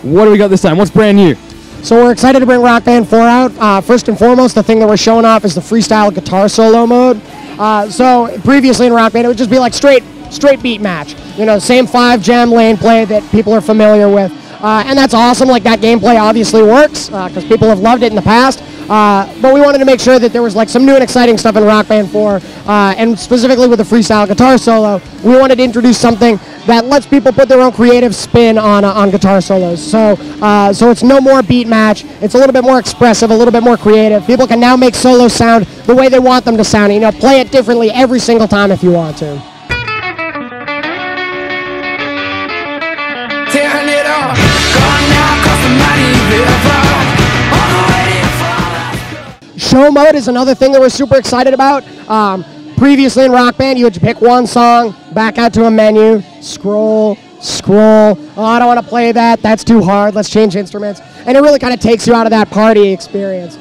What do we got this time? What's brand new? So we're excited to bring Rock Band 4 out. First and foremost, the thing that we're showing off is the freestyle guitar solo mode. So previously in Rock Band, it would just be like straight beat match. You know, same 5-gem lane play that people are familiar with. And that's awesome. Like, that gameplay obviously works because people have loved it in the past. But we wanted to make sure that there was like some new and exciting stuff in Rock Band 4, and specifically with the freestyle guitar solo, we wanted to introduce something that lets people put their own creative spin on guitar solos. So it's no more beat match. It's a little bit more expressive, a little bit more creative. People can now make solos sound the way they want them to sound. You know, play it differently every single time if you want to. Tearing it up, gone now, cross the mighty river. Show mode is another thing that we're super excited about. Previously in Rock Band, you would pick one song, back out to a menu, scroll. Oh, I don't want to play that. That's too hard. Let's change instruments. And it really kind of takes you out of that party experience.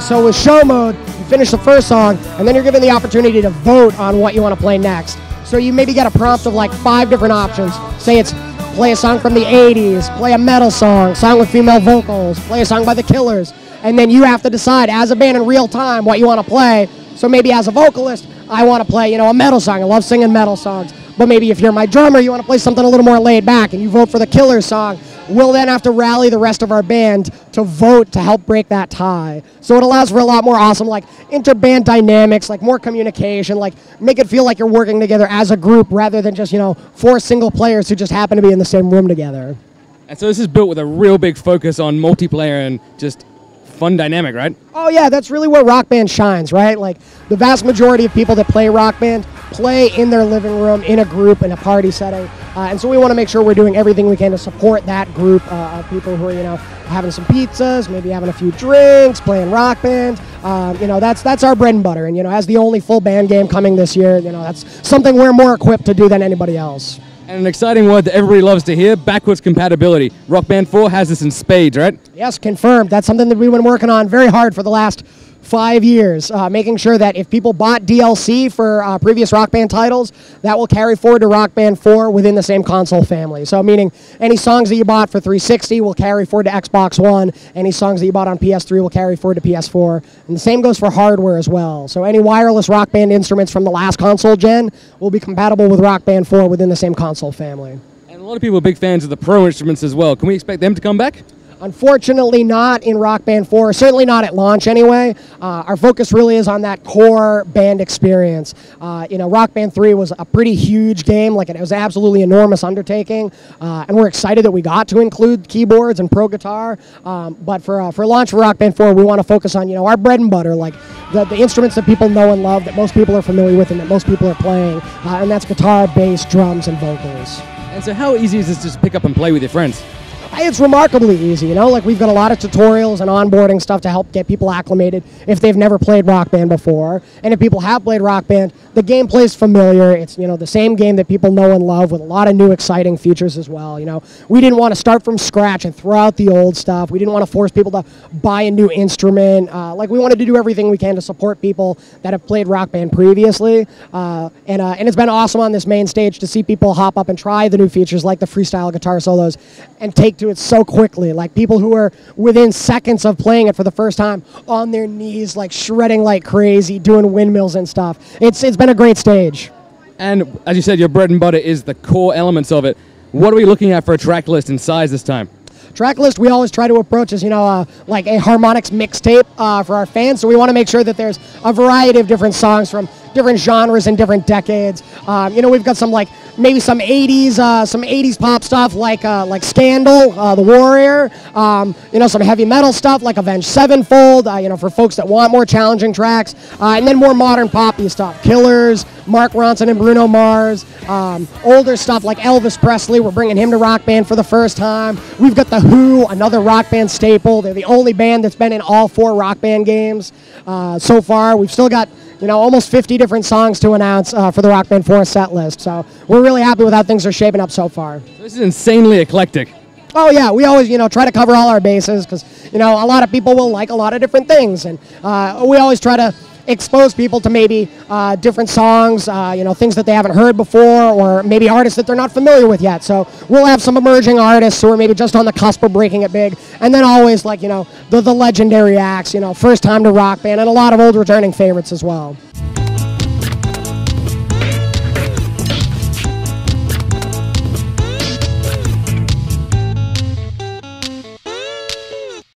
So with show mode, you finish the first song, and then you're given the opportunity to vote on what you want to play next. So you maybe get a prompt of like 5 different options. Say it's play a song from the 80s, play a metal song with female vocals, play a song by the Killers. And then you have to decide as a band in real time what you want to play. So maybe as a vocalist, I want to play, a metal song. I love singing metal songs. But maybe if you're my drummer, you want to play something a little more laid back and you vote for the Killers song. We'll then have to rally the rest of our band to vote to help break that tie. So it allows for a lot more awesome, like, interband dynamics, like more communication, like make it feel like you're working together as a group rather than just, 4 single players who just happen to be in the same room together. And so this is built with a real big focus on multiplayer and just fun dynamic, right? Oh yeah, that's really where Rock Band shines, right? Like, the vast majority of people that play Rock Band play in their living room, in a group, in a party setting. And so we want to make sure we're doing everything we can to support that group of people who are, having some pizzas, maybe having a few drinks, playing Rock Band. That's our bread and butter. And, as the only full band game coming this year, that's something we're more equipped to do than anybody else. And an exciting word that everybody loves to hear, backwards compatibility. Rock Band 4 has this in spades, right? Yes, confirmed. That's something that we've been working on very hard for the last 5 years, making sure that if people bought DLC for previous Rock Band titles, that will carry forward to Rock Band 4 within the same console family. So meaning any songs that you bought for 360 will carry forward to Xbox One, any songs that you bought on PS3 will carry forward to PS4, and the same goes for hardware as well. So any wireless Rock Band instruments from the last console gen will be compatible with Rock Band 4 within the same console family. And a lot of people are big fans of the Pro instruments as well. Can we expect them to come back? Unfortunately not in Rock Band 4, certainly not at launch anyway. Our focus really is on that core band experience. Rock Band 3 was a pretty huge game, like it was an absolutely enormous undertaking, and we're excited that we got to include keyboards and pro guitar, but for launch for Rock Band 4, we want to focus on, our bread and butter, like the instruments that people know and love, that most people are familiar with and that most people are playing, and that's guitar, bass, drums, and vocals. And so how easy is this to just pick up and play with your friends? It's remarkably easy, like we've got a lot of tutorials and onboarding stuff to help get people acclimated if they've never played Rock Band before. And if people have played Rock Band, the gameplay is familiar. It's, the same game that people know and love with a lot of new exciting features as well. We didn't want to start from scratch and throw out the old stuff. We didn't want to force people to buy a new instrument. We wanted to do everything we can to support people that have played Rock Band previously. And it's been awesome on this main stage to see people hop up and try the new features like the freestyle guitar solos and take to it so quickly. Like people who are within seconds of playing it for the first time on their knees, like shredding like crazy, doing windmills and stuff. It's been a great stage. And as you said, your bread and butter is the core elements of it. What are we looking at for a track list and size this time? Track list we always try to approach as, like a Harmonix mixtape for our fans. So we want to make sure that there's a variety of different songs from different genres and different decades. We've got some maybe some 80s pop stuff like Scandal, The Warrior. Some heavy metal stuff like Avenged Sevenfold. For folks that want more challenging tracks, and then more modern poppy stuff. Killers, Mark Ronson and Bruno Mars. Older stuff like Elvis Presley. We're bringing him to Rock Band for the first time. We've got The Who, another Rock Band staple. They're the only band that's been in all 4 Rock Band games so far. We've still got almost 50 different songs to announce for the Rock Band 4 set list. So we're really happy with how things are shaping up so far. This is insanely eclectic. Oh yeah, we always try to cover all our bases because a lot of people will like a lot of different things, and we always try to expose people to maybe different songs, things that they haven't heard before, or maybe artists that they're not familiar with yet. So we'll have some emerging artists who are maybe just on the cusp of breaking it big, and then always the legendary acts, first time to Rock Band, and a lot of old returning favorites as well.